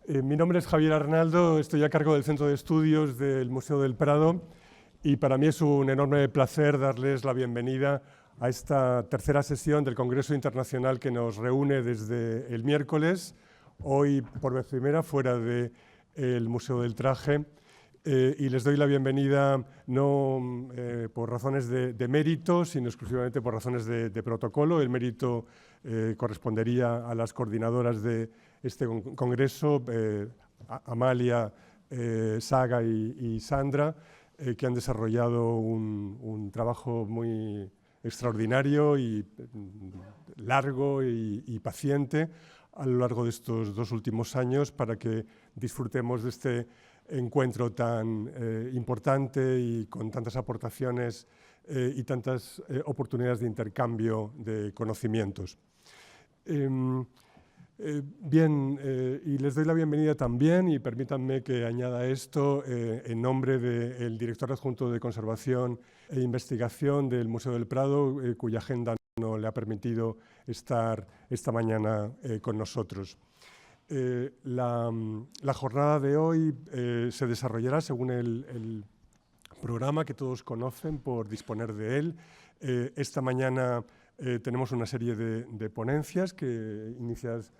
Mi nombre es Javier Arnaldo, estoy a cargo del Centro de Estudios del Museo del Prado y para mí es un enorme placer darles la bienvenida a esta tercera sesión del Congreso Internacional que nos reúne desde el miércoles, hoy por vez primera fuera del Museo del Traje. Y les doy la bienvenida no por razones de mérito, sino exclusivamente por razones de protocolo. El mérito correspondería a las coordinadoras de este congreso, Amalia, Saga y Sandra, que han desarrollado un trabajo muy extraordinario y largo y paciente a lo largo de estos 2 últimos años para que disfrutemos de este encuentro tan importante y con tantas aportaciones y tantas oportunidades de intercambio de conocimientos. Y les doy la bienvenida también y permítanme que añada esto en nombre del director adjunto de Conservación e Investigación del Museo del Prado, cuya agenda no le ha permitido estar esta mañana con nosotros. La jornada de hoy se desarrollará según el programa que todos conocen por disponer de él. Esta mañana tenemos una serie de ponencias que iniciadas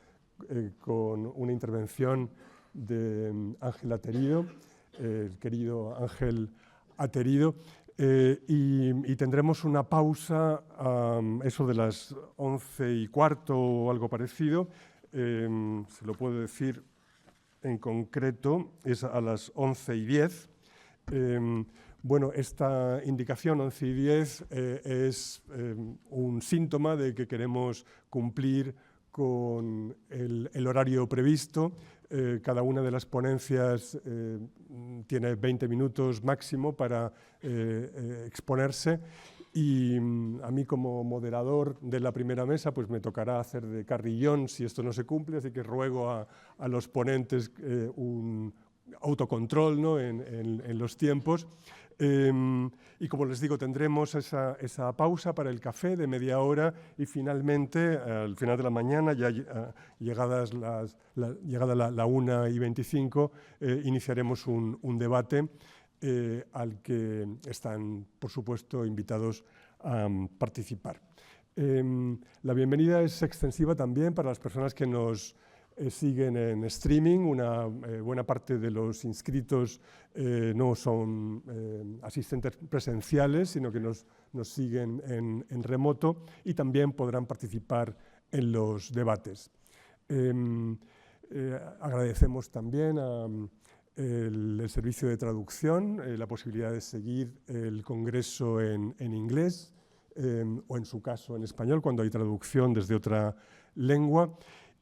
con una intervención de Ángel Aterido, el querido Ángel Aterido, y tendremos una pausa a eso de las 11:15 o algo parecido. Se lo puedo decir en concreto, es a las 11:10. Bueno, esta indicación 11:10 es un síntoma de que queremos cumplir con el horario previsto. Cada una de las ponencias tiene 20 minutos máximo para exponerse. Y a mí como moderador de la primera mesa pues me tocará hacer de carrillón si esto no se cumple, así que ruego a los ponentes un autocontrol, ¿no? en los tiempos. Y como les digo, tendremos esa pausa para el café de media hora y finalmente, al final de la mañana, ya llegada la 1:25, iniciaremos un debate al que están, por supuesto, invitados a participar. La bienvenida es extensiva también para las personas que nos siguen en streaming. Una buena parte de los inscritos no son asistentes presenciales, sino que nos siguen en remoto y también podrán participar en los debates. Agradecemos también el servicio de traducción, la posibilidad de seguir el congreso en inglés o en su caso en español cuando hay traducción desde otra lengua.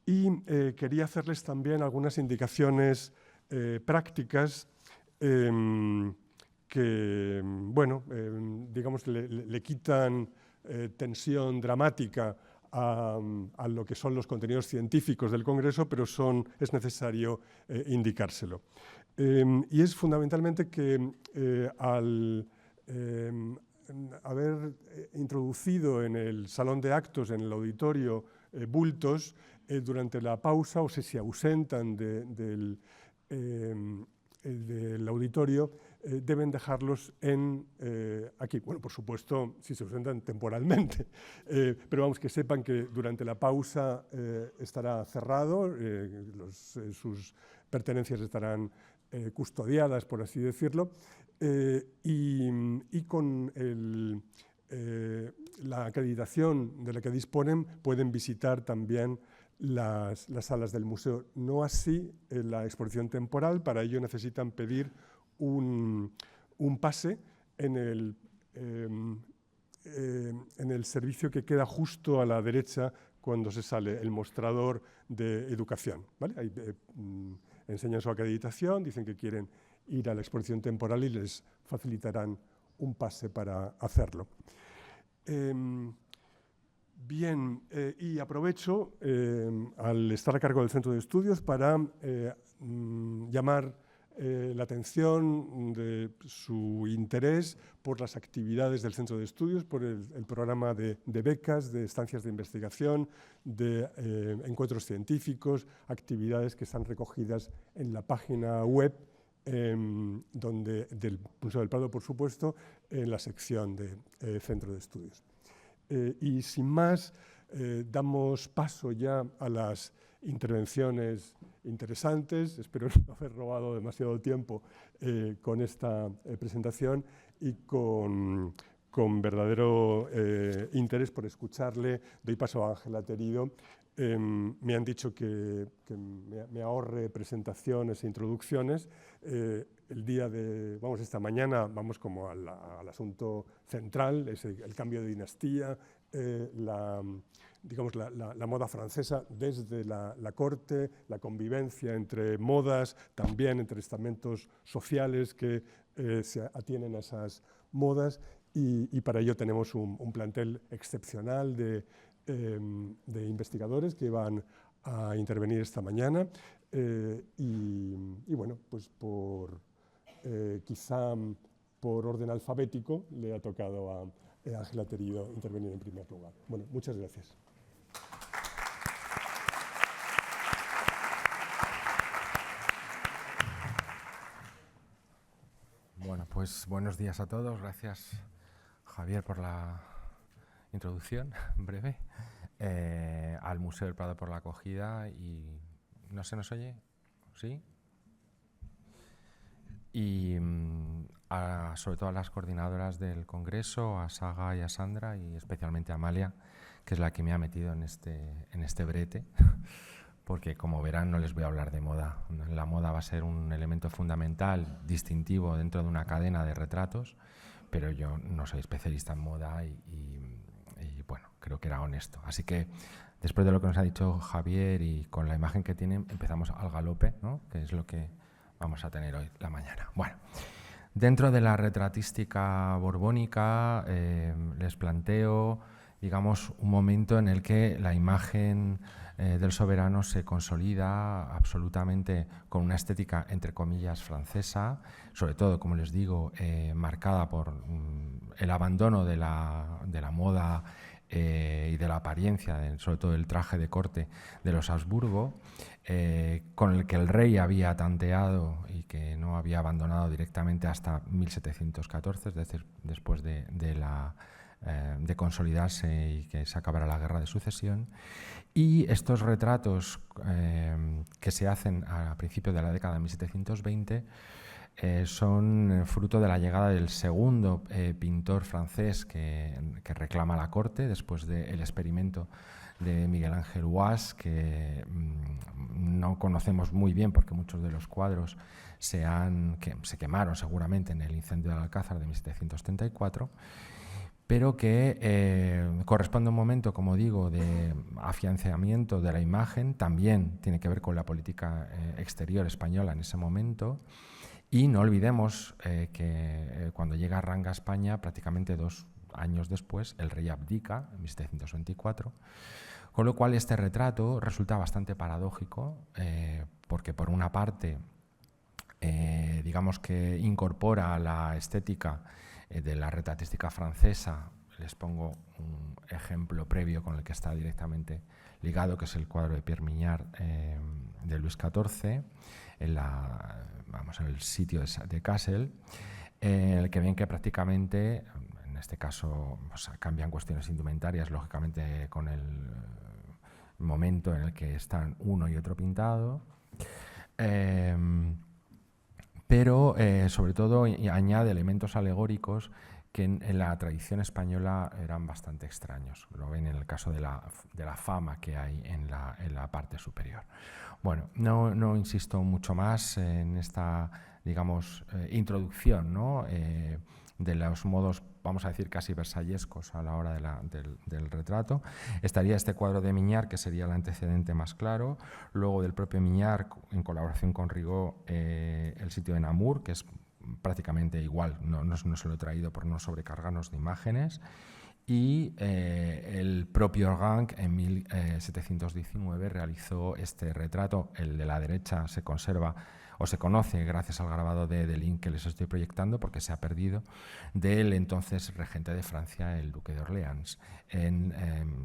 Y quería hacerles también algunas indicaciones prácticas que, bueno, digamos, le quitan tensión dramática a lo que son los contenidos científicos del Congreso, pero es necesario indicárselo. Y es fundamentalmente que al haber introducido en el salón de actos, en el auditorio, bultos, durante la pausa o si se ausentan del auditorio, deben dejarlos aquí. Bueno, por supuesto, si se ausentan temporalmente, pero vamos, que sepan que durante la pausa estará cerrado, sus pertenencias estarán custodiadas, por así decirlo, y con la acreditación de la que disponen pueden visitar también las salas del museo. No así la exposición temporal. Para ello necesitan pedir un pase en el servicio que queda justo a la derecha cuando se sale, el mostrador de educación, ¿vale? Ahí enseñan su acreditación, dicen que quieren ir a la exposición temporal y les facilitarán un pase para hacerlo. Bien, y aprovecho al estar a cargo del Centro de Estudios para llamar la atención de su interés por las actividades del Centro de Estudios, por el programa de becas, de estancias de investigación, de encuentros científicos, actividades que están recogidas en la página web del Museo del Prado, por supuesto, en la sección de Centro de Estudios. Y sin más, damos paso ya a las intervenciones interesantes. Espero no haber robado demasiado tiempo con esta presentación y con verdadero interés por escucharle. Doy paso a Ángela Terido. Me han dicho que me ahorre presentaciones e introducciones. Esta mañana vamos como al asunto central, es el cambio de dinastía, la moda francesa desde la corte, la convivencia entre modas, también entre estamentos sociales que se atienen a esas modas, y para ello tenemos un plantel excepcional de investigadores que van a intervenir esta mañana, y bueno, pues quizá por orden alfabético le ha tocado a Ángela Terido intervenir en primer lugar. Bueno, muchas gracias. Bueno, pues buenos días a todos. Gracias, Javier, por la introducción breve al Museo del Prado por la acogida. Y ¿no se nos oye? ¿Sí? Y sobre todo a las coordinadoras del Congreso, a Saga y a Sandra, y especialmente a Amalia, que es la que me ha metido en este brete, porque como verán no les voy a hablar de moda. La moda va a ser un elemento fundamental, distintivo dentro de una cadena de retratos, pero yo no soy especialista en moda y bueno, creo que era honesto. Así que después de lo que nos ha dicho Javier y con la imagen que tienen, empezamos al galope, ¿no? Que es lo que vamos a tener hoy la mañana. Bueno, dentro de la retratística borbónica les planteo, digamos, un momento en el que la imagen del soberano se consolida absolutamente con una estética, entre comillas, francesa, sobre todo, como les digo, marcada por el abandono de la moda y de la apariencia, sobre todo el traje de corte de los Habsburgo, con el que el rey había tanteado y que no había abandonado directamente hasta 1714, es decir, después de consolidarse y que se acabara la Guerra de Sucesión. Y estos retratos que se hacen a principios de la década de 1720 son fruto de la llegada del segundo pintor francés que reclama la corte después del experimento de Miguel Ángel Huas, que no conocemos muy bien porque muchos de los cuadros se quemaron seguramente en el incendio del Alcázar de 1734, pero que corresponde a un momento, como digo, de afianzamiento de la imagen. También tiene que ver con la política exterior española en ese momento. Y no olvidemos que cuando llega Ranga a España, prácticamente 2 años después, el rey abdica, en 1724, con lo cual este retrato resulta bastante paradójico, porque por una parte, digamos que incorpora la estética de la retratística francesa. Les pongo un ejemplo previo con el que está directamente ligado, que es el cuadro de Pierre Mignard de Luis XIV, en el sitio de Kassel, en el que ven que prácticamente, en este caso, cambian cuestiones indumentarias, lógicamente con el momento en el que están uno y otro pintado, pero sobre todo añade elementos alegóricos que en la tradición española eran bastante extraños. Lo ven en el caso de la fama que hay en la parte superior. Bueno, no insisto mucho más en esta, digamos, introducción, ¿no? De los modos, vamos a decir, casi versallescos a la hora del retrato. Estaría este cuadro de Mignard, que sería el antecedente más claro. Luego del propio Mignard, en colaboración con Rigaud, el sitio de Namur, que es prácticamente igual, no se lo he traído por no sobrecargarnos de imágenes. y el propio Ranc en 1719 realizó este retrato. El de la derecha se conserva o se conoce gracias al grabado de Delin que les estoy proyectando, porque se ha perdido, del entonces regente de Francia, el duque de Orleans,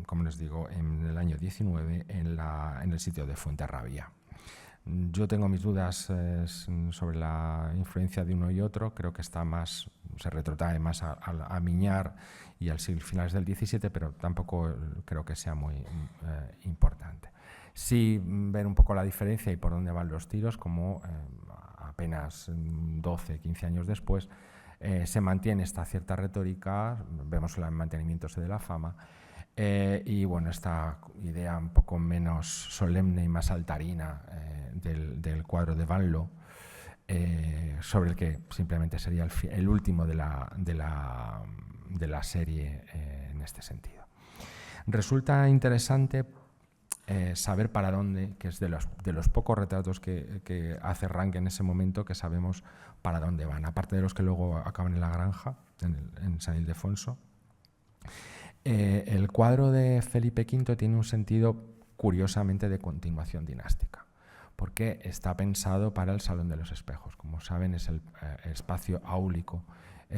como les digo, en el año 19 en el sitio de Fuenterrabía. Yo tengo mis dudas sobre la influencia de uno y otro. Creo que se retrotrae más a Miñar y al siglo finales del XVII, pero tampoco creo que sea muy importante. Sí ver un poco la diferencia y por dónde van los tiros, como apenas 12, 15 años después se mantiene esta cierta retórica, vemos el mantenimiento de la fama, y bueno, esta idea un poco menos solemne y más saltarina del cuadro de Van Loo, sobre el que simplemente sería el último de la serie en este sentido. Resulta interesante saber para dónde, que es de los pocos retratos que hace Ranc en ese momento, que sabemos para dónde van, aparte de los que luego acaban en la granja, en San Ildefonso. El cuadro de Felipe V tiene un sentido curiosamente de continuación dinástica, porque está pensado para el Salón de los Espejos. Como saben, es el espacio áulico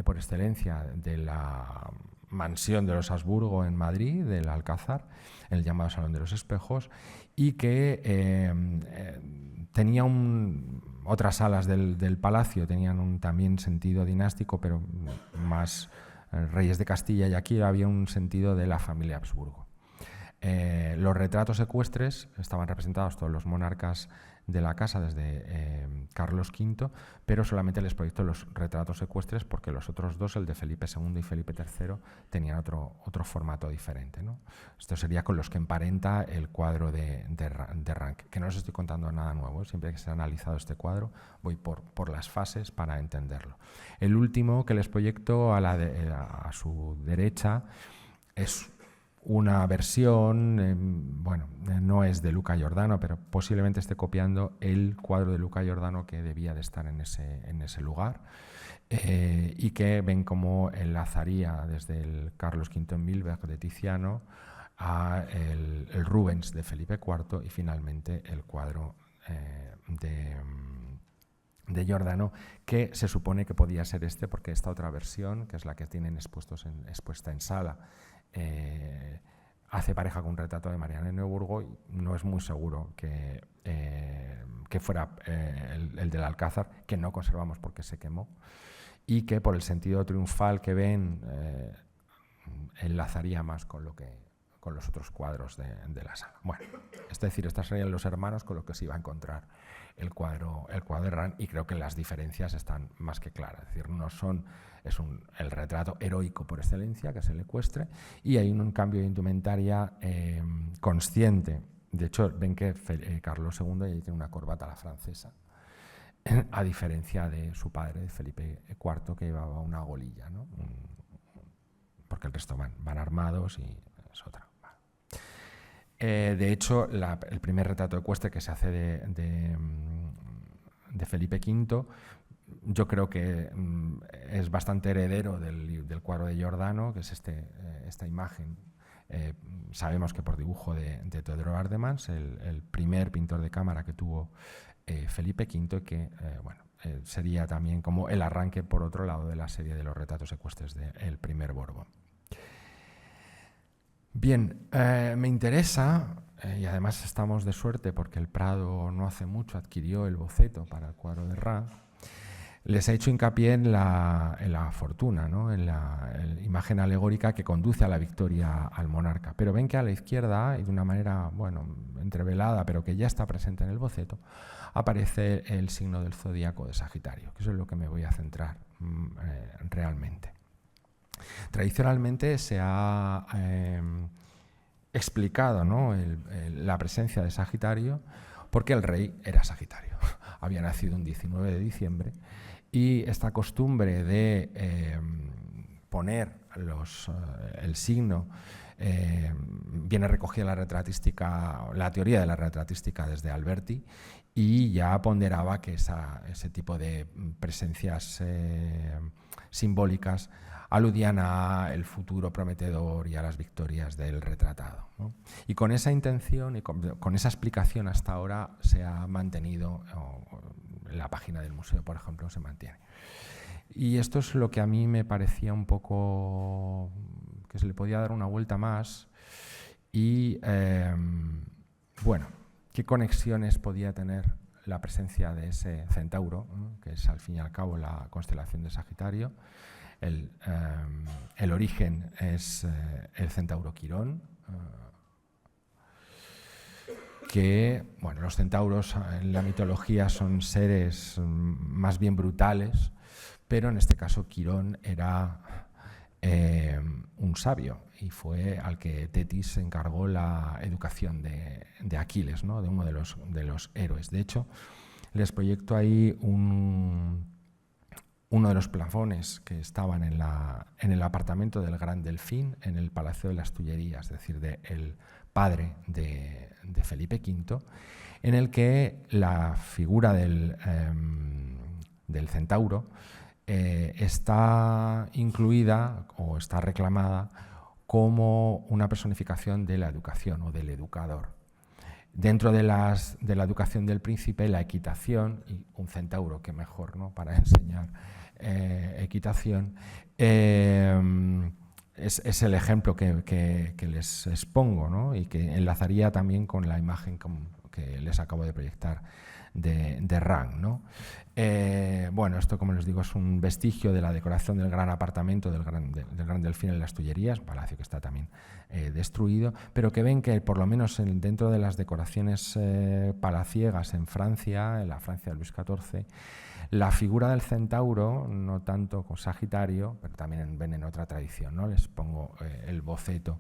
por excelencia de la mansión de los Habsburgo en Madrid, del Alcázar, el llamado Salón de los Espejos, y que tenía otras salas del palacio, tenían también sentido dinástico, pero más reyes de Castilla, y aquí había un sentido de la familia Habsburgo. Los retratos ecuestres estaban representados todos los monarcas de la casa desde Carlos V, pero solamente les proyectó los retratos ecuestres porque los otros dos, el de Felipe II y Felipe III, tenían otro formato diferente, ¿no? Esto sería con los que emparenta el cuadro de Ranc, que no les estoy contando nada nuevo. Siempre que se ha analizado este cuadro voy por las fases para entenderlo. El último que les proyecto a su derecha es una versión, bueno, no es de Luca Giordano, pero posiblemente esté copiando el cuadro de Luca Giordano que debía de estar en ese lugar, y que ven cómo enlazaría desde el Carlos V en Milberg de Tiziano a el Rubens de Felipe IV y finalmente el cuadro de Giordano, que se supone que podía ser este, porque esta otra versión, que es la que tienen expuesta en sala, hace pareja con un retrato de Mariana de Neuburgo, y no es muy seguro que fuera el del Alcázar, que no conservamos porque se quemó, y que por el sentido triunfal que ven enlazaría más con los otros cuadros de la sala. Bueno, es decir, estos serían los hermanos con los que se iba a encontrar el cuadro de Ranc, y creo que las diferencias están más que claras. Es decir, el retrato heroico por excelencia, que es el ecuestre, y hay un cambio de indumentaria consciente. De hecho, ven que Carlos II ya tiene una corbata a la francesa, a diferencia de su padre, Felipe IV, que llevaba una golilla, ¿no? Porque el resto van armados y es otra. De hecho, el primer retrato ecuestre que se hace de Felipe V, yo creo que es bastante heredero del cuadro de Giordano, que es esta imagen. Sabemos que por dibujo de Teodoro Ardemans, el primer pintor de cámara que tuvo Felipe V, que sería también como el arranque, por otro lado, de la serie de los retratos ecuestres del primer Borbón. Bien, me interesa, y además estamos de suerte porque el Prado no hace mucho adquirió el boceto para el cuadro de Ranc. Les he hecho hincapié en la fortuna, ¿no? en la imagen alegórica que conduce a la victoria al monarca. Pero ven que a la izquierda, y de una manera entrevelada, pero que ya está presente en el boceto, aparece el signo del zodíaco de Sagitario, que eso es lo que me voy a centrar realmente. Tradicionalmente se ha explicado, ¿no? la presencia de Sagitario porque el rey era Sagitario. Había nacido un 19 de diciembre y esta costumbre de poner el signo, viene recogida la teoría de la retratística desde Alberti, y ya ponderaba que ese tipo de presencias simbólicas aludían al futuro prometedor y a las victorias del retratado, ¿no? Y con esa intención y con esa explicación hasta ahora se ha mantenido, la página del museo, por ejemplo, se mantiene. Y esto es lo que a mí me parecía un poco que se le podía dar una vuelta más y, bueno, qué conexiones podía tener la presencia de ese centauro, ¿no?, que es al fin y al cabo la constelación de Sagitario. El origen es el centauro Quirón, que, bueno, los centauros en la mitología son seres más bien brutales, pero en este caso Quirón era un sabio y fue al que Tetis encargó la educación de Aquiles, ¿no?, de uno de los héroes. De hecho, les proyecto ahí uno de los plafones que estaban en el apartamento del Gran Delfín, en el Palacio de las Tullerías, es decir, del padre de Felipe V, en el que la figura del centauro está incluida o está reclamada como una personificación de la educación o del educador. Dentro de la educación del príncipe, la equitación, y un centauro que mejor, ¿no?, para enseñar equitación, es el ejemplo que les expongo, ¿no?, y que enlazaría también con la imagen que les acabo de proyectar de Rang, ¿no? Bueno, esto, como les digo, es un vestigio de la decoración del gran apartamento del Gran Delfín en las Tullerías, un palacio que está también destruido, pero que ven que por lo menos dentro de las decoraciones palaciegas en Francia, en la Francia de Luis XIV, la figura del centauro, no tanto con Sagitario, pero también ven en otra tradición, ¿no? Les pongo el boceto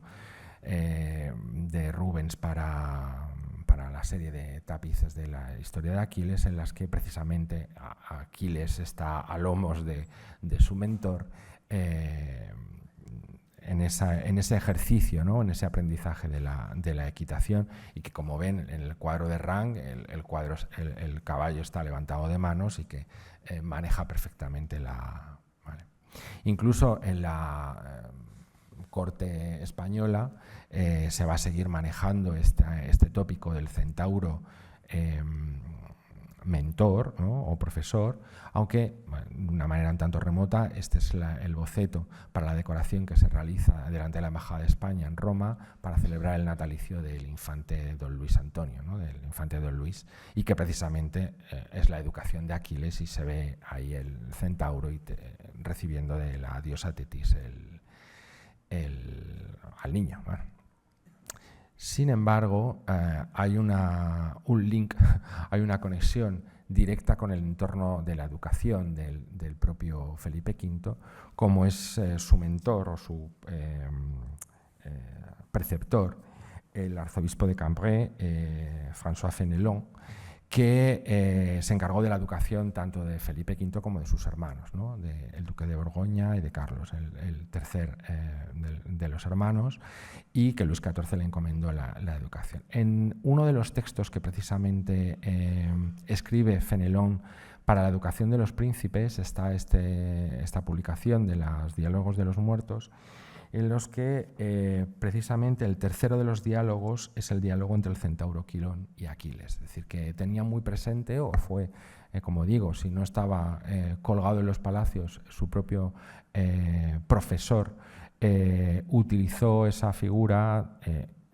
de Rubens para la serie de tapices de la historia de Aquiles, en las que precisamente Aquiles está a lomos de su mentor en ese ejercicio, ¿no?, en ese aprendizaje de la equitación, y que, como ven en el cuadro de Rang, el caballo está levantado de manos y que maneja perfectamente ¿vale? Incluso en la corte española se va a seguir manejando este tópico del centauro mentor, ¿no?, o profesor, aunque, bueno, de una manera un tanto remota. Este es el boceto para la decoración que se realiza delante de la Embajada de España en Roma para celebrar el natalicio del infante don Luis Antonio, ¿no?, del infante don Luis, y que precisamente es la educación de Aquiles, y se ve ahí el centauro recibiendo de la diosa Tetis al niño. Bueno. Sin embargo, hay un link, hay una conexión directa con el entorno de la educación del propio Felipe V, como es su mentor o su preceptor, el arzobispo de Cambrai, François Fenelon, que se encargó de la educación tanto de Felipe V como de sus hermanos, ¿no?, el duque de Borgoña y de Carlos, el tercer de los hermanos, y que Luis XIV le encomendó la educación. En uno de los textos que precisamente escribe Fenelon para la educación de los príncipes está esta publicación de los Diálogos de los Muertos, en los que precisamente el tercero de los diálogos es el diálogo entre el centauro Quirón y Aquiles. Es decir, que tenía muy presente, o fue, como digo, si no estaba colgado en los palacios, su propio profesor utilizó esa figura,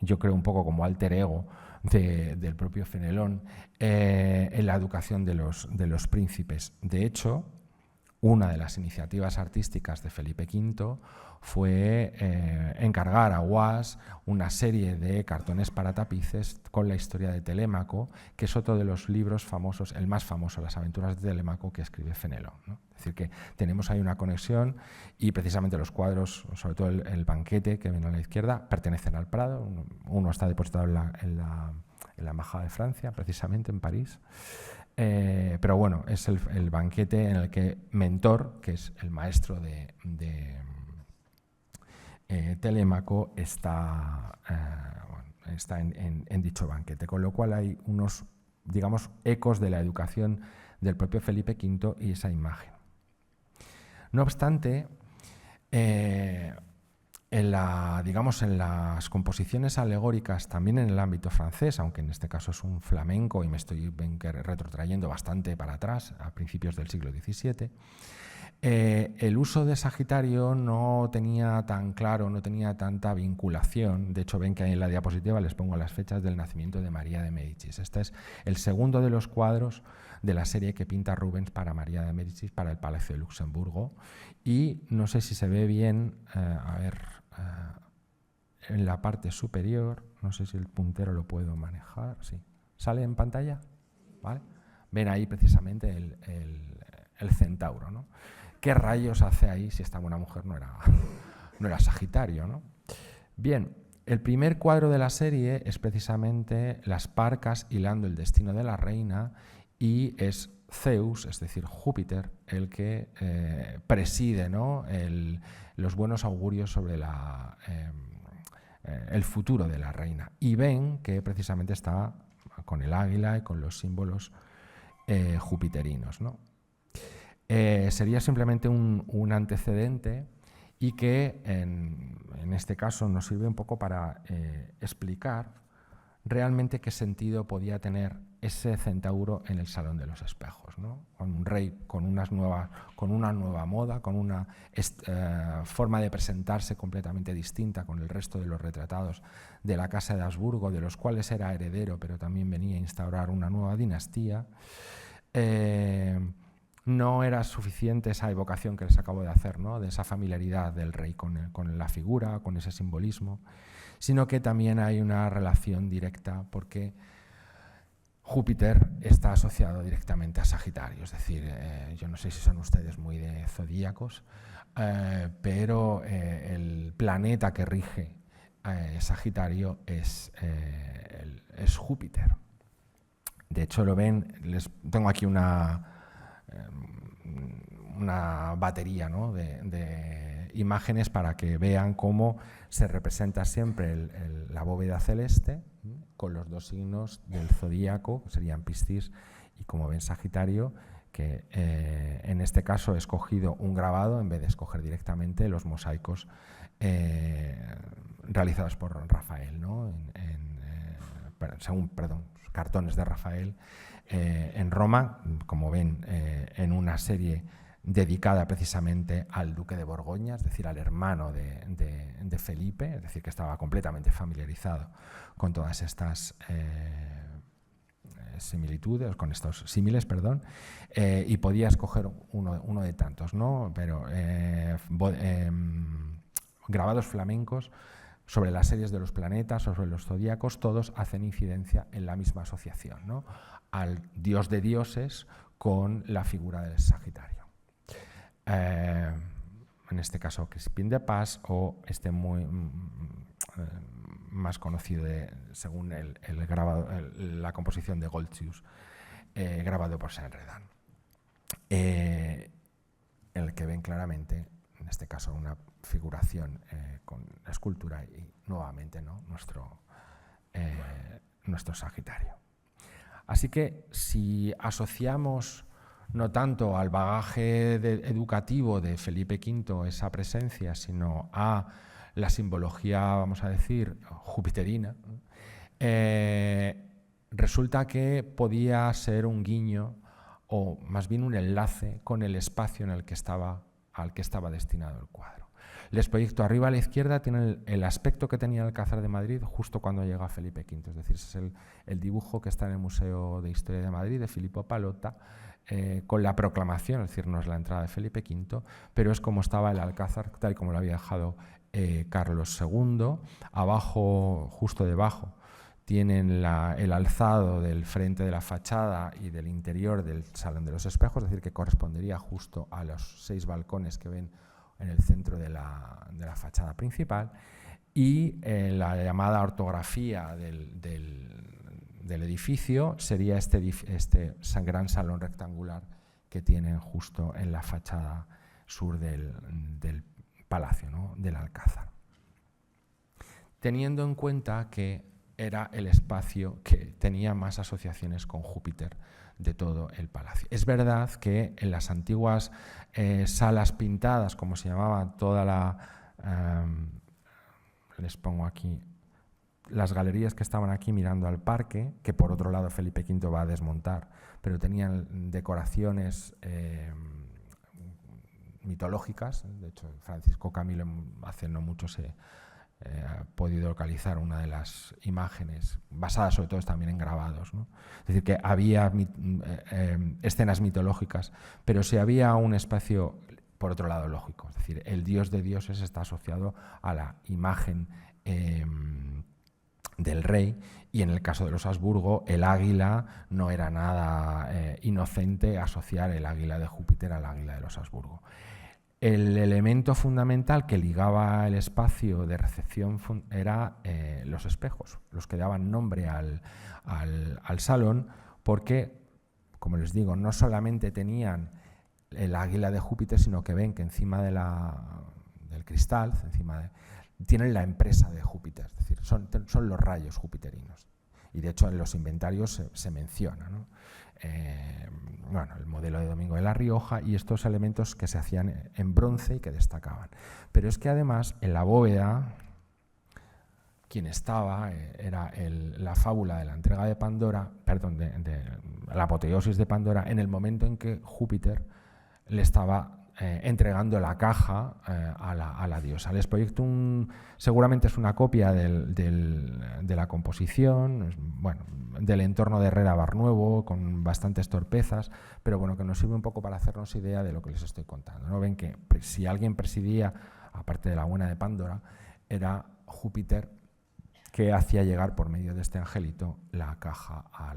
yo creo un poco como alter ego del propio Fenelón, en la educación de los príncipes. De hecho, una de las iniciativas artísticas de Felipe V fue encargar a Guas una serie de cartones para tapices con la historia de Telémaco, que es otro de los libros famosos, el más famoso, Las aventuras de Telémaco, que escribe Fenelón, ¿no? Es decir, que tenemos ahí una conexión, y precisamente los cuadros, sobre todo el banquete que ven a la izquierda, pertenecen al Prado. Uno está depositado en la Embajada de Francia, precisamente en París. Pero bueno, es el banquete en el que Mentor, que es el maestro de Telémaco está en dicho banquete, con lo cual hay unos, digamos, ecos de la educación del propio Felipe V y esa imagen. No obstante, en las composiciones alegóricas, también en el ámbito francés, aunque en este caso es un flamenco y me estoy retrotrayendo bastante para atrás, a principios del siglo XVII, el uso de Sagitario no tenía tan claro, no tenía tanta vinculación. De hecho, ven que en la diapositiva les pongo las fechas del nacimiento de María de Médicis. Este es el segundo de los cuadros de la serie que pinta Rubens para María de Médicis, para el Palacio de Luxemburgo. Y no sé si se ve bien, en la parte superior, no sé si el puntero lo puedo manejar, sí. ¿Sale en pantalla? ¿Vale? Ven ahí precisamente el centauro, ¿no? ¿Qué rayos hace ahí si esta buena mujer no era Sagitario, ¿no? Bien, el primer cuadro de la serie es precisamente las parcas hilando el destino de la reina y es Zeus, es decir, Júpiter, el que preside, ¿no?, los buenos augurios sobre el futuro de la reina. Y ven que precisamente está con el águila y con los símbolos jupiterinos, ¿no? Sería simplemente un antecedente y que en este caso nos sirve un poco para explicar realmente qué sentido podía tener ese centauro en el Salón de los Espejos, ¿no? Con un rey con una nueva moda, con una forma de presentarse completamente distinta con el resto de los retratados de la Casa de Habsburgo, de los cuales era heredero, pero también venía a instaurar una nueva dinastía. No era suficiente esa evocación que les acabo de hacer, ¿no?, de esa familiaridad del rey con la figura, con ese simbolismo, sino que también hay una relación directa porque Júpiter está asociado directamente a Sagitario. Es decir, yo no sé si son ustedes muy de zodíacos, pero el planeta que rige Sagitario es Júpiter. De hecho, lo ven, tengo aquí una batería, ¿no?, de imágenes para que vean cómo se representa siempre la bóveda celeste con los dos signos del zodíaco, que serían Piscis y, como ven, Sagitario, que en este caso he escogido un grabado en vez de escoger directamente los mosaicos realizados por Rafael, ¿no?, cartones de Rafael en Roma, como ven, en una serie dedicada precisamente al duque de Borgoña, es decir, al hermano de Felipe, es decir, que estaba completamente familiarizado con todas estas similitudes, con estos símiles, perdón, y podía escoger uno de tantos, ¿no? Pero grabados flamencos sobre las series de los planetas, sobre los zodíacos, todos hacen incidencia en la misma asociación, ¿no?, al dios de dioses con la figura del Sagitario. En este caso, Crispín de Paz, o este muy más conocido según la composición de Goltzius, grabado por Saint-Redan, en el que ven claramente, en este caso, una figuración con escultura y nuevamente, ¿no?, nuestro Sagitario. Así que si asociamos no tanto al bagaje educativo de Felipe V esa presencia, sino a la simbología, vamos a decir, jupiterina, resulta que podía ser un guiño o más bien un enlace con el espacio al que estaba destinado el cuadro. Les proyecto arriba a la izquierda, tienen el aspecto que tenía el Alcázar de Madrid justo cuando llega Felipe V, es decir, es el dibujo que está en el Museo de Historia de Madrid de Filippo Pallotta, con la proclamación, es decir, no es la entrada de Felipe V, pero es como estaba el Alcázar, tal y como lo había dejado Carlos II. Abajo, justo debajo, tienen el alzado del frente de la fachada y del interior del Salón de los Espejos, es decir, que correspondería justo a los 6 balcones que ven en el centro de la fachada principal, y la llamada ortografía del edificio sería este gran salón rectangular que tienen justo en la fachada sur del palacio, ¿no?, del Alcázar. teniendo en cuenta que era el espacio que tenía más asociaciones con Júpiter de todo el palacio. Es verdad que en las antiguas salas pintadas, como se llamaba toda la... les pongo aquí las galerías que estaban aquí mirando al parque, que por otro lado Felipe V va a desmontar, pero tenían decoraciones mitológicas. De hecho, Francisco Camilo hace no mucho se ha podido localizar una de las imágenes, basadas sobre todo también en grabados, ¿no? Es decir, que había escenas mitológicas, pero sí había un espacio, por otro lado, lógico. Es decir, el dios de dioses está asociado a la imagen del rey, y en el caso de los Habsburgo, el águila no era nada inocente asociar el águila de Júpiter al águila de los Habsburgo. El elemento fundamental que ligaba el espacio de recepción era los espejos, los que daban nombre al salón, porque, como les digo, no solamente tenían el águila de Júpiter, sino que ven que encima del cristal, tienen la empresa de Júpiter, es decir, son los rayos jupiterinos. Y de hecho en los inventarios se menciona, ¿no? Bueno, el modelo de Domingo de la Rioja y estos elementos que se hacían en bronce y que destacaban. Pero es que además en la bóveda, quien estaba era la fábula de la entrega de Pandora, perdón, de la apoteosis de Pandora, en el momento en que Júpiter le estaba entregando la caja a la diosa. El Spoiectum seguramente es una copia de la composición, bueno, del entorno de Herrera Barnuevo, con bastantes torpezas, pero bueno, que nos sirve un poco para hacernos idea de lo que les estoy contando, ¿no? Ven que si alguien presidía, aparte de la buena de Pandora, era Júpiter, que hacía llegar por medio de este angelito la caja a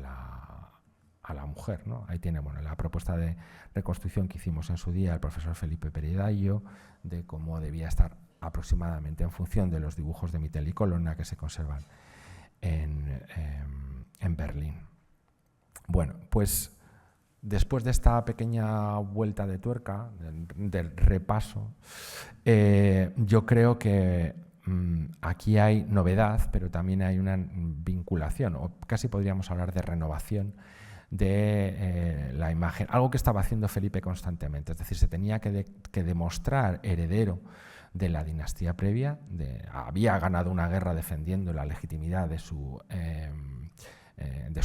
la mujer, ¿no? Ahí tiene, bueno, la propuesta de reconstrucción que hicimos en su día el profesor Felipe Peridallo, de cómo debía estar aproximadamente en función de los dibujos de Mittel y Colonna que se conservan en Berlín. Bueno, pues después de esta pequeña vuelta de tuerca, del repaso, yo creo que aquí hay novedad, pero también hay una vinculación, o casi podríamos hablar de renovación de la imagen, algo que estaba haciendo Felipe constantemente, es decir, se tenía que demostrar heredero de la dinastía previa, había ganado una guerra defendiendo la legitimidad de su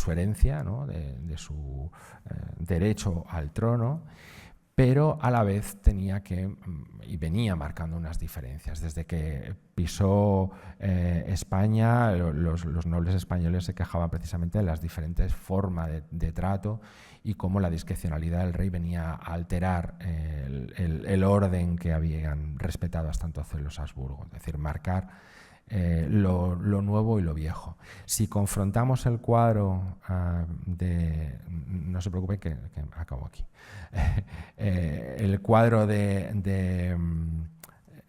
herencia, ¿no? de su derecho al trono, pero a la vez tenía y venía marcando unas diferencias. Desde que pisó España, los nobles españoles se quejaban precisamente de las diferentes formas de trato y cómo la discrecionalidad del rey venía a alterar el orden que habían respetado hasta entonces los Habsburgo, es decir, marcar lo nuevo y lo viejo. Si confrontamos el cuadro no se preocupen que acabo aquí, el cuadro de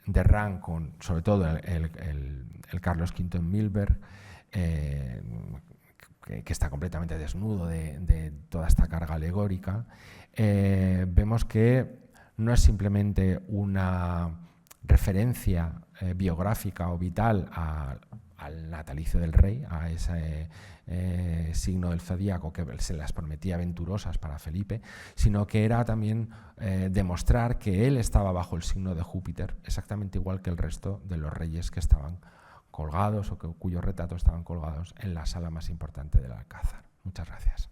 Rand con sobre todo el Carlos V en Milberg, que está completamente desnudo de toda esta carga alegórica, vemos que no es simplemente una referencia biográfica o vital al natalicio del rey, a ese signo del zodíaco que se las prometía aventurosas para Felipe, sino que era también demostrar que él estaba bajo el signo de Júpiter, exactamente igual que el resto de los reyes que estaban colgados o cuyos retratos estaban colgados en la sala más importante del Alcázar. Muchas gracias.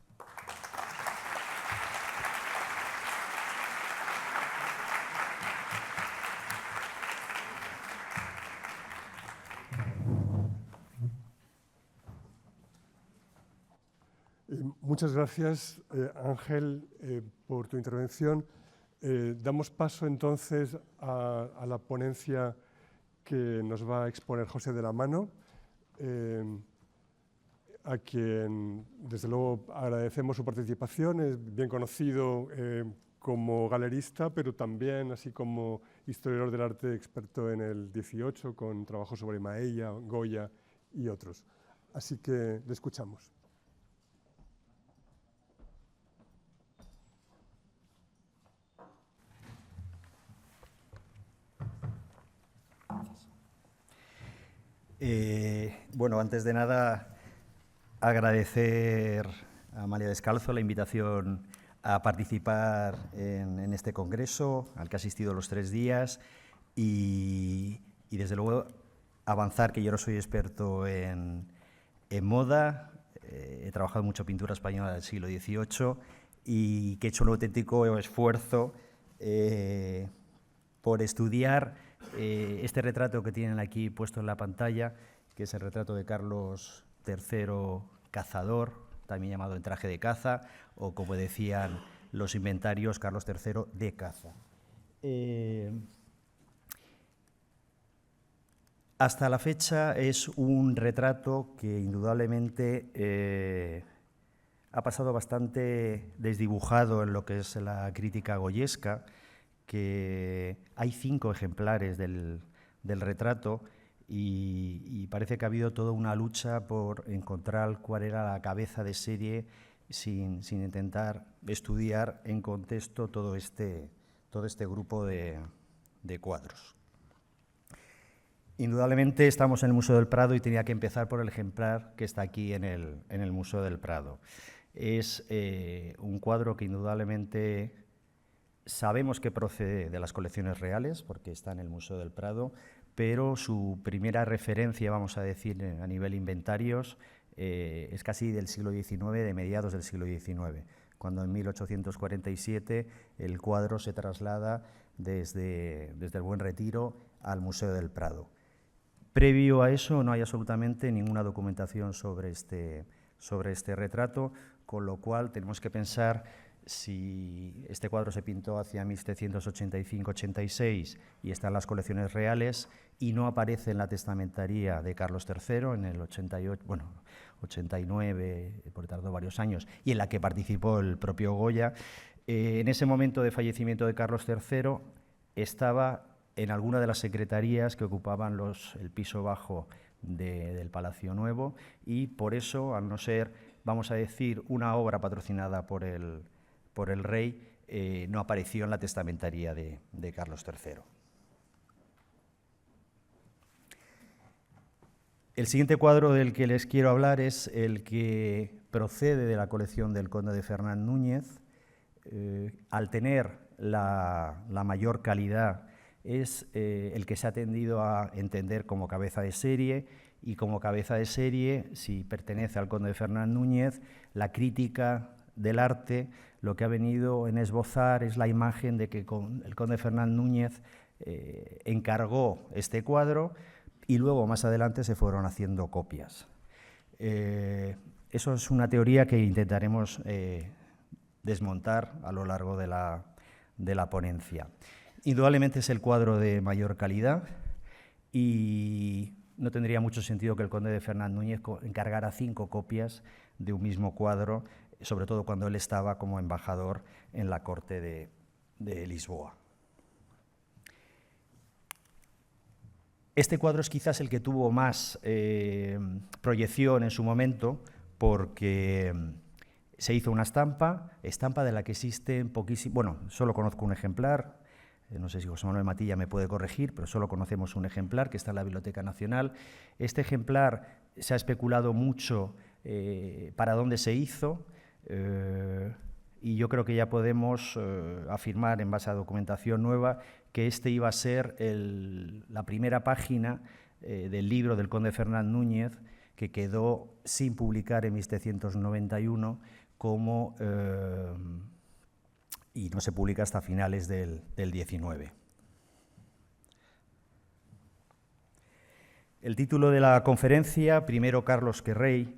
Muchas gracias, Ángel, por tu intervención. Damos paso entonces a la ponencia que nos va a exponer José de la Mano, a quien desde luego agradecemos su participación. Es bien conocido como galerista, pero también así como historiador del arte experto en el 18, con trabajos sobre Maella, Goya y otros. Así que le escuchamos. Bueno, antes de nada, agradecer a Amalia Descalzo la invitación a participar en este congreso, al que ha asistido los 3 días, y desde luego avanzar, que yo no soy experto en moda, he trabajado mucho pintura española del siglo XVIII y que he hecho un auténtico esfuerzo por estudiar este retrato que tienen aquí puesto en la pantalla, que es el retrato de Carlos III Cazador, también llamado en traje de caza, o como decían los inventarios, Carlos III de caza. Hasta la fecha es un retrato que indudablemente ha pasado bastante desdibujado en lo que es la crítica goyesca, que hay 5 ejemplares del retrato y parece que ha habido toda una lucha por encontrar cuál era la cabeza de serie sin intentar estudiar en contexto todo este grupo de cuadros. Indudablemente estamos en el Museo del Prado y tenía que empezar por el ejemplar que está aquí en el Museo del Prado. Es un cuadro que indudablemente sabemos que procede de las colecciones reales, porque está en el Museo del Prado, pero su primera referencia, vamos a decir, a nivel inventarios, es casi del siglo XIX, de mediados del siglo XIX, cuando en 1847 el cuadro se traslada desde el Buen Retiro al Museo del Prado. Previo a eso no hay absolutamente ninguna documentación sobre este retrato, con lo cual tenemos que pensar si este cuadro se pintó hacia 1785-86 y está en las colecciones reales y no aparece en la testamentaría de Carlos III en el 89, porque tardó varios años, y en la que participó el propio Goya. En ese momento de fallecimiento de Carlos III estaba en alguna de las secretarías que ocupaban el piso bajo del Palacio Nuevo, y por eso, al no ser, vamos a decir, una obra patrocinada por el rey, no apareció en la testamentaría de Carlos III. El siguiente cuadro del que les quiero hablar es el que procede de la colección del conde de Fernán Núñez. Al tener la mayor calidad, es el que se ha tendido a entender como cabeza de serie, y como cabeza de serie, si pertenece al conde de Fernán Núñez, la crítica del arte lo que ha venido en esbozar es la imagen de que el conde Fernán Núñez encargó este cuadro y luego más adelante se fueron haciendo copias. Eso es una teoría que intentaremos desmontar a lo largo de la ponencia. Indudablemente es el cuadro de mayor calidad y no tendría mucho sentido que el conde de Fernán Núñez encargara 5 copias de un mismo cuadro, sobre todo cuando él estaba como embajador en la corte de Lisboa. Este cuadro es quizás el que tuvo más proyección en su momento, porque se hizo una estampa de la que existen poquísimos, bueno, solo conozco un ejemplar, no sé si José Manuel Matilla me puede corregir, pero solo conocemos un ejemplar que está en la Biblioteca Nacional. Este ejemplar se ha especulado mucho para dónde se hizo, y yo creo que ya podemos afirmar, en base a documentación nueva, que este iba a ser la primera página del libro del conde Fernán Núñez, que quedó sin publicar en 1791 y no se publica hasta finales del 19. El título de la conferencia, Primero Carlos que Rey,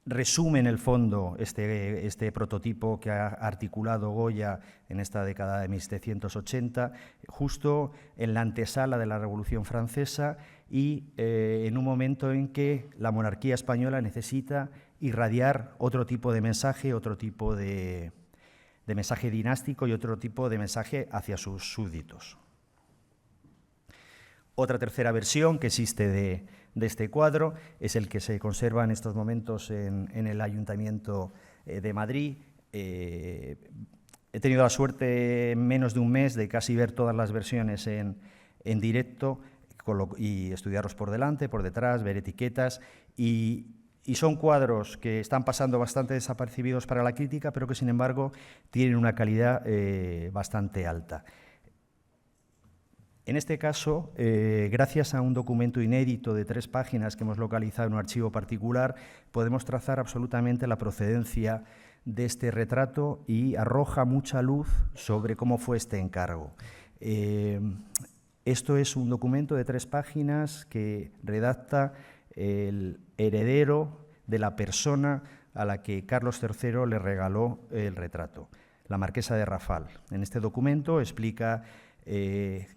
resume en el fondo este prototipo que ha articulado Goya en esta década de 1780, justo en la antesala de la Revolución Francesa y en un momento en que la monarquía española necesita irradiar otro tipo de mensaje, otro tipo de mensaje dinástico y otro tipo de mensaje hacia sus súbditos. Otra tercera versión que existe de este cuadro es el que se conserva en estos momentos en el Ayuntamiento de Madrid. He tenido la suerte en menos de un mes de casi ver todas las versiones en directo, y estudiarlos por delante, por detrás, ver etiquetas, y son cuadros que están pasando bastante desapercibidos para la crítica, pero que sin embargo tienen una calidad bastante alta. En este caso, gracias a un documento inédito de 3 páginas que hemos localizado en un archivo particular, podemos trazar absolutamente la procedencia de este retrato y arroja mucha luz sobre cómo fue este encargo. Esto es un documento de 3 páginas que redacta el heredero de la persona a la que Carlos III le regaló el retrato, la marquesa de Rafal. En este documento explica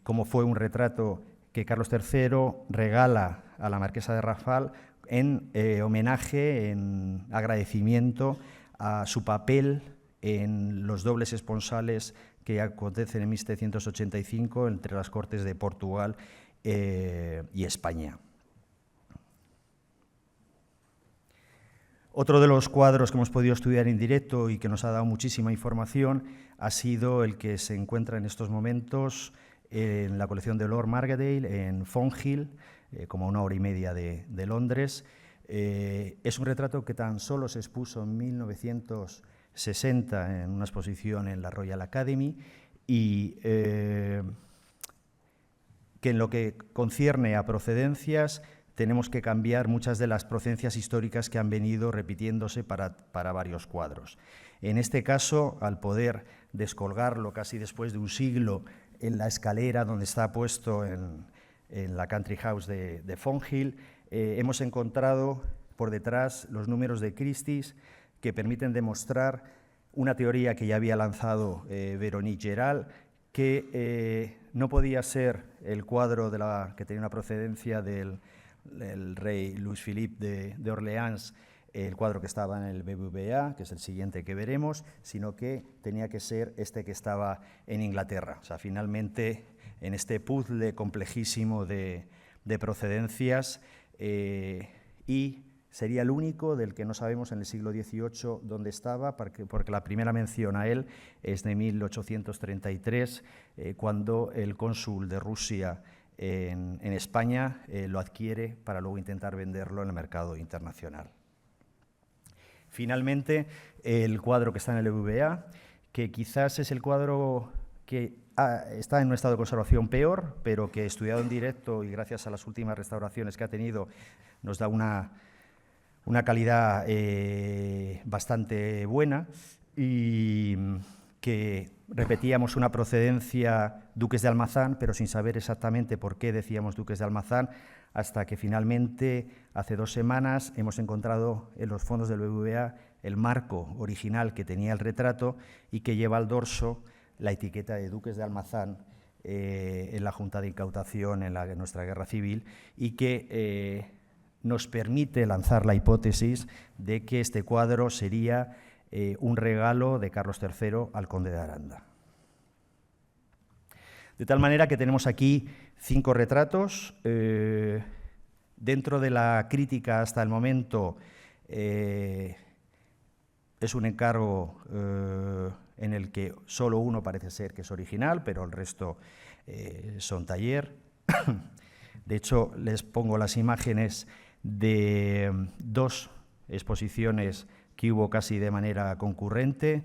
cómo fue un retrato que Carlos III regala a la marquesa de Rafal en homenaje, en agradecimiento a su papel en los dobles esponsales que acontecen en 1785 entre las Cortes de Portugal y España. Otro de los cuadros que hemos podido estudiar en directo y que nos ha dado muchísima información ha sido el que se encuentra en estos momentos en la colección de Lord Margadale, en Fonthill, como a 1 hora y media de Londres. Es un retrato que tan solo se expuso en 1960 en una exposición en la Royal Academy y que en lo que concierne a procedencias tenemos que cambiar muchas de las procedencias históricas que han venido repitiéndose para varios cuadros. En este caso, al poder descolgarlo casi después de un siglo en la escalera donde está puesto en la Country House de Fonthill, hemos encontrado por detrás los números de Christie's que permiten demostrar una teoría que ya había lanzado Véronique Guéral, que no podía ser el cuadro que tenía una procedencia del rey Louis-Philippe de Orleans, el cuadro que estaba en el BBVA, que es el siguiente que veremos, sino que tenía que ser este que estaba en Inglaterra. O sea, finalmente, en este puzzle complejísimo de procedencias, y sería el único del que no sabemos en el siglo XVIII dónde estaba, porque la primera mención a él es de 1833, cuando el cónsul de Rusia en España lo adquiere para luego intentar venderlo en el mercado internacional. Finalmente, el cuadro que está en el BBVA, que quizás es el cuadro que está en un estado de conservación peor, pero que estudiado en directo y gracias a las últimas restauraciones que ha tenido nos da una calidad bastante buena, y que repetíamos una procedencia Duques de Almazán, pero sin saber exactamente por qué decíamos Duques de Almazán, hasta que finalmente, hace 2 semanas, hemos encontrado en los fondos del BBVA el marco original que tenía el retrato y que lleva al dorso la etiqueta de Duques de Almazán en la Junta de Incautación en nuestra Guerra Civil, y que nos permite lanzar la hipótesis de que este cuadro sería un regalo de Carlos III al conde de Aranda. De tal manera que tenemos aquí 5 retratos. Dentro de la crítica hasta el momento es un encargo en el que solo uno parece ser que es original, pero el resto son taller. De hecho, les pongo las imágenes de 2 exposiciones que hubo casi de manera concurrente,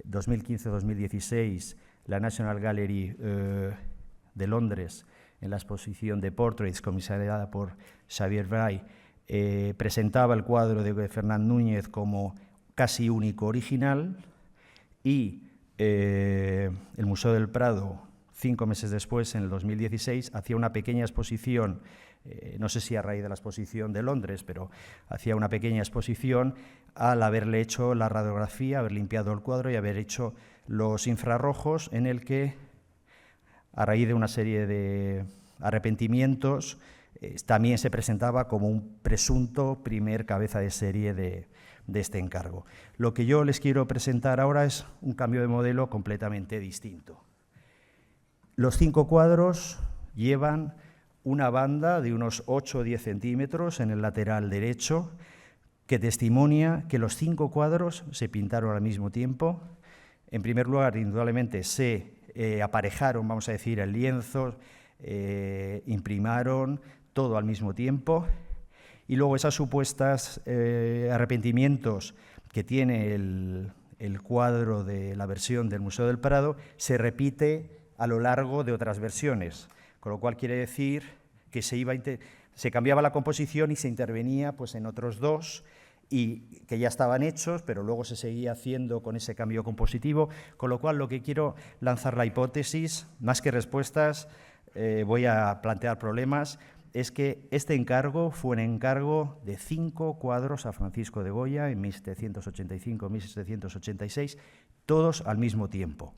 2015-2016, la National Gallery de Londres, en la exposición de Portraits, comisariada por Xavier Bray, presentaba el cuadro de Fernán Núñez como casi único original, y el Museo del Prado, 5 meses después, en el 2016, hacía una pequeña exposición, no sé si a raíz de la exposición de Londres, pero hacía una pequeña exposición al haberle hecho la radiografía, haber limpiado el cuadro y haber hecho los infrarrojos, en el que, a raíz de una serie de arrepentimientos, también se presentaba como un presunto primer cabeza de serie de este encargo. Lo que yo les quiero presentar ahora es un cambio de modelo completamente distinto. Los 5 cuadros llevan una banda de unos 8 o 10 centímetros en el lateral derecho, que testimonia que los 5 cuadros se pintaron al mismo tiempo. En primer lugar, indudablemente, se aparejaron, vamos a decir, el lienzo, imprimaron todo al mismo tiempo, y luego esas supuestas arrepentimientos que tiene el cuadro de la versión del Museo del Prado se repite a lo largo de otras versiones, con lo cual quiere decir que se cambiaba la composición y se intervenía pues, en otros dos, y que ya estaban hechos, pero luego se seguía haciendo con ese cambio compositivo, con lo cual lo que quiero lanzar la hipótesis, más que respuestas, voy a plantear problemas, es que este encargo fue un encargo de 5 cuadros a Francisco de Goya en 1785-1786, todos al mismo tiempo.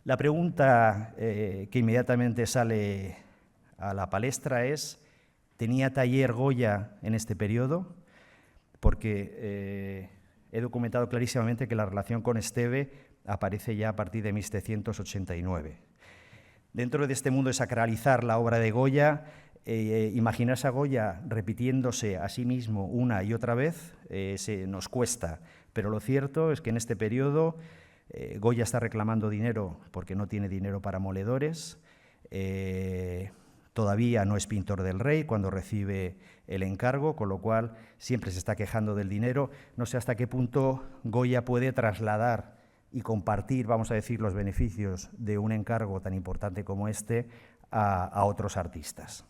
La pregunta que inmediatamente sale a la palestra es, ¿tenía taller Goya en este periodo? Porque he documentado clarísimamente que la relación con Esteve aparece ya a partir de 1789. Dentro de este mundo de sacralizar la obra de Goya, imaginarse a Goya repitiéndose a sí mismo una y otra vez nos cuesta, pero lo cierto es que en este periodo Goya está reclamando dinero porque no tiene dinero para moledores, todavía no es pintor del rey cuando recibe el encargo, con lo cual siempre se está quejando del dinero. No sé hasta qué punto Goya puede trasladar y compartir, vamos a decir, los beneficios de un encargo tan importante como este a otros artistas.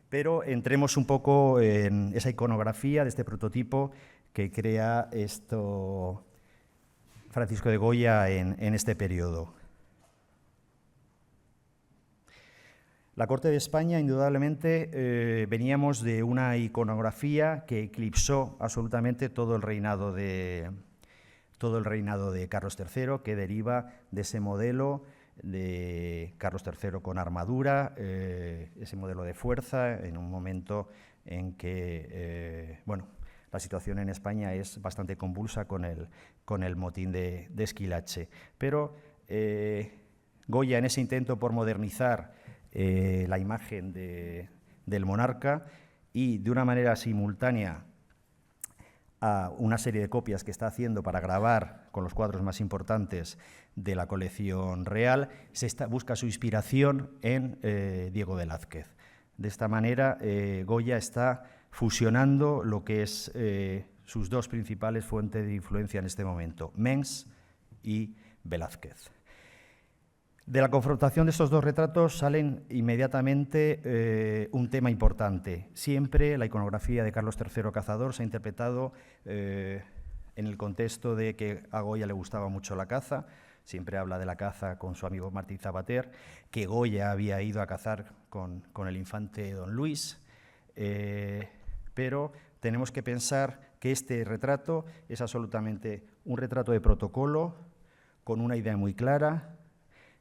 Pero entremos un poco en esa iconografía de este prototipo que crea Francisco de Goya en este periodo. La corte de España, indudablemente, veníamos de una iconografía que eclipsó absolutamente todo el reinado de Carlos III, que deriva de ese modelo de Carlos III con armadura, ese modelo de fuerza, en un momento en que la situación en España es bastante convulsa con el motín de Esquilache. Pero Goya, en ese intento por modernizar la imagen del monarca y de una manera simultánea a una serie de copias que está haciendo para grabar con los cuadros más importantes de la colección real, busca su inspiración en Diego Velázquez. De esta manera, Goya está fusionando lo que es sus dos principales fuentes de influencia en este momento, Mengs y Velázquez. De la confrontación de estos dos retratos salen inmediatamente un tema importante. Siempre la iconografía de Carlos III Cazador se ha interpretado en el contexto de que a Goya le gustaba mucho la caza. Siempre habla de la caza con su amigo Martín Zabater, que Goya había ido a cazar con el infante Don Luis, pero tenemos que pensar que este retrato es absolutamente un retrato de protocolo con una idea muy clara,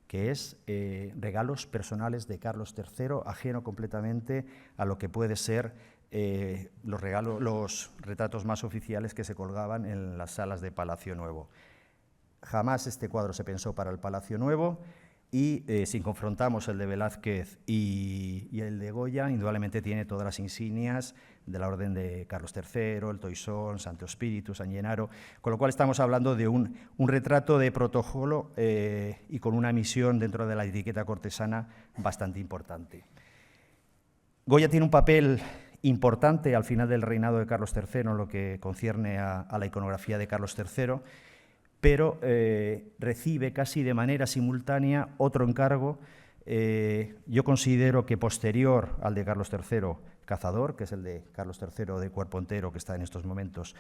que es regalos personales de Carlos III, ajeno completamente a lo que puede ser los retratos más oficiales que se colgaban en las salas de Palacio Nuevo. Jamás este cuadro se pensó para el Palacio Nuevo y si confrontamos el de Velázquez y el de Goya, indudablemente tiene todas las insignias de la orden de Carlos III, el Toisón, Santo Espíritu, San Gennaro, con lo cual estamos hablando de un retrato de protocolo y con una misión dentro de la etiqueta cortesana bastante importante. Goya tiene un papel importante al final del reinado de Carlos III en lo que concierne a la iconografía de Carlos III, pero recibe casi de manera simultánea otro encargo. Yo considero que posterior al de Carlos III Cazador, que es el de Carlos III de cuerpo entero, que está en estos momentos,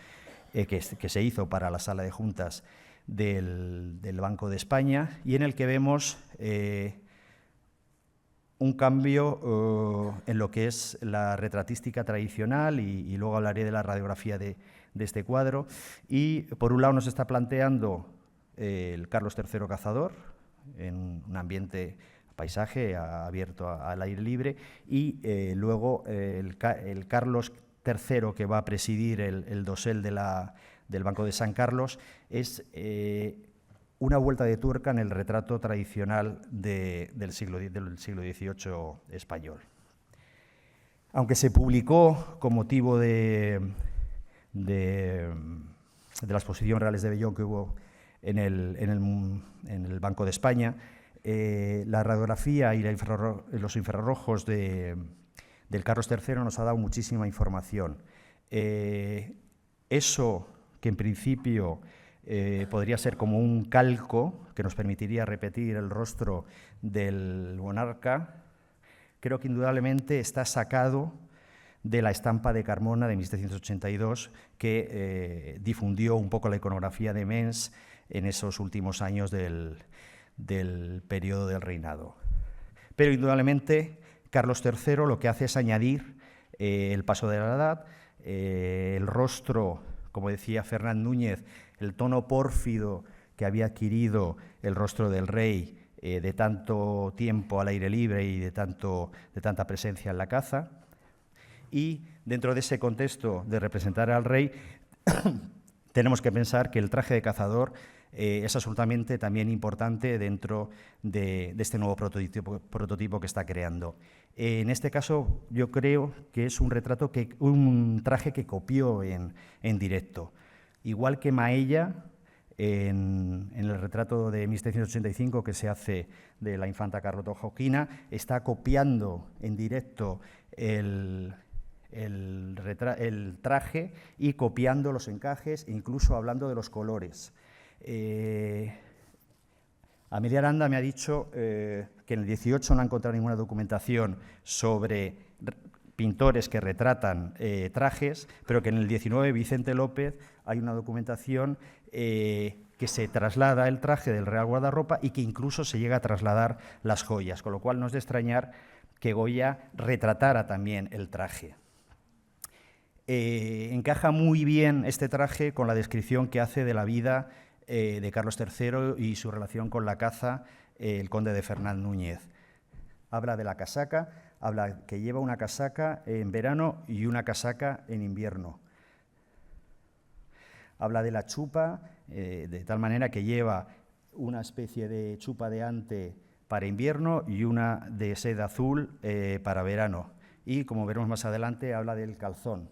que se hizo para la sala de juntas del Banco de España, y en el que vemos un cambio en lo que es la retratística tradicional, y luego hablaré de la radiografía de este cuadro. Y por un lado nos está planteando el Carlos III Cazador en un ambiente paisaje abierto al aire libre, y luego el Carlos III que va a presidir el dosel del Banco de San Carlos es una vuelta de tuerca en el retrato tradicional del siglo XVIII español. Aunque se publicó con motivo de la exposición Reales de Bellón que hubo en el Banco de España, La radiografía y los infrarrojos del Carlos III nos ha dado muchísima información. Eso que en principio podría ser como un calco que nos permitiría repetir el rostro del monarca, creo que indudablemente está sacado de la estampa de Carmona de 1782 que difundió un poco la iconografía de Mens en esos últimos años del periodo del reinado. Pero indudablemente Carlos III lo que hace es añadir el paso de la edad, el rostro, como decía Fernán Núñez, el tono pórfido que había adquirido el rostro del rey de tanto tiempo al aire libre y de tanta presencia en la caza. Y dentro de ese contexto de representar al rey, tenemos que pensar que el traje de cazador es absolutamente también importante dentro de este nuevo prototipo que está creando. En este caso, yo creo que es un traje que copió en directo. Igual que Maella, en el retrato de 1785 que se hace de la infanta Carlota Joaquina, está copiando en directo el traje y copiando los encajes, incluso hablando de los colores. Amelia Aranda me ha dicho que en el 18 no ha encontrado ninguna documentación sobre pintores que retratan trajes, pero que en el 19 Vicente López hay una documentación que se traslada el traje del Real Guardarropa y que incluso se llega a trasladar las joyas, con lo cual no es de extrañar que Goya retratara también el traje. Encaja muy bien este traje con la descripción que hace de la vida de Carlos III y su relación con la caza, el conde de Fernán Núñez. Habla de la casaca, habla que lleva una casaca en verano y una casaca en invierno. Habla de la chupa, de tal manera que lleva una especie de chupa de ante para invierno y una de seda azul para verano. Y, como veremos más adelante, habla del calzón.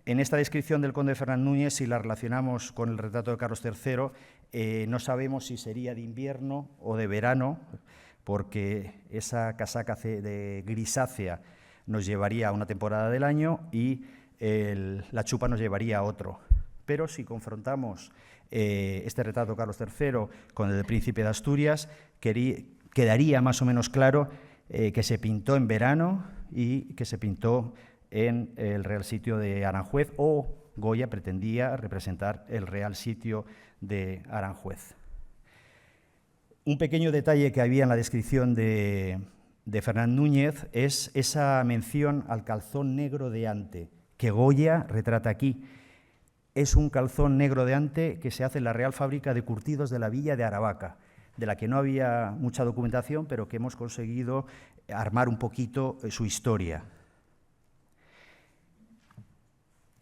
En esta descripción del conde de Fernán Núñez, si la relacionamos con el retrato de Carlos III, no sabemos si sería de invierno o de verano, porque esa casaca de grisácea nos llevaría a una temporada del año y la chupa nos llevaría a otro. Pero si confrontamos este retrato de Carlos III con el del príncipe de Asturias, quedaría más o menos claro que se pintó en verano y que se pintó en el Real Sitio de Aranjuez, o Goya pretendía representar el Real Sitio de Aranjuez. Un pequeño detalle que había en la descripción de Fernán Núñez es esa mención al calzón negro de ante, que Goya retrata aquí. Es un calzón negro de ante que se hace en la Real Fábrica de Curtidos de la Villa de Aravaca, de la que no había mucha documentación, pero que hemos conseguido armar un poquito su historia.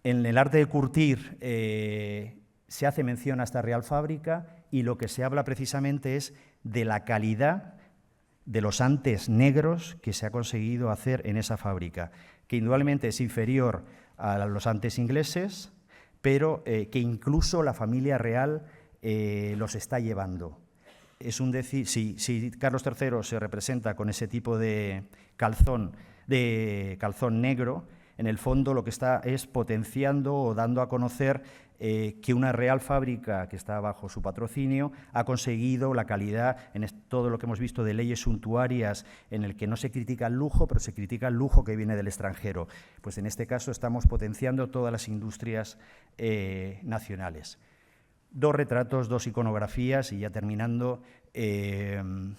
En el arte de curtir se hace mención a esta Real Fábrica y lo que se habla precisamente es de la calidad de los antes negros que se ha conseguido hacer en esa fábrica, que indudablemente es inferior a los antes ingleses, pero que incluso la familia real los está llevando. Es un decir, si Carlos III se representa con ese tipo de calzón negro, en el fondo lo que está es potenciando o dando a conocer que una Real Fábrica que está bajo su patrocinio ha conseguido la calidad en todo lo que hemos visto de leyes suntuarias, en el que no se critica el lujo, pero se critica el lujo que viene del extranjero. Pues en este caso estamos potenciando todas las industrias nacionales. Dos retratos, dos iconografías y ya terminando, en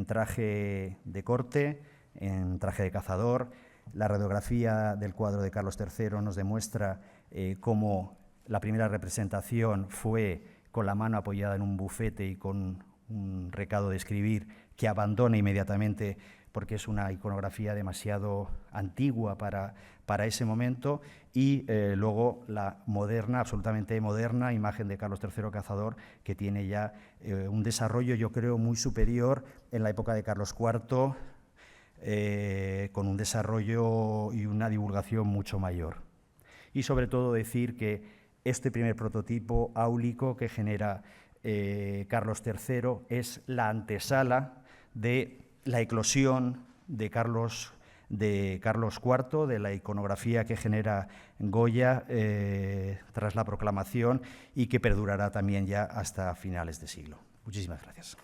traje de corte, en traje de cazador. La radiografía del cuadro de Carlos III nos demuestra cómo la primera representación fue con la mano apoyada en un bufete y con un recado de escribir que abandona inmediatamente porque es una iconografía demasiado antigua para ese momento, y luego la moderna, absolutamente moderna, imagen de Carlos III Cazador, que tiene ya un desarrollo, yo creo, muy superior en la época de Carlos IV, con un desarrollo y una divulgación mucho mayor. Y sobre todo decir que este primer prototipo áulico que genera Carlos III es la antesala de la eclosión de Carlos IV, de la iconografía que genera Goya tras la proclamación y que perdurará también ya hasta finales de siglo. Muchísimas gracias.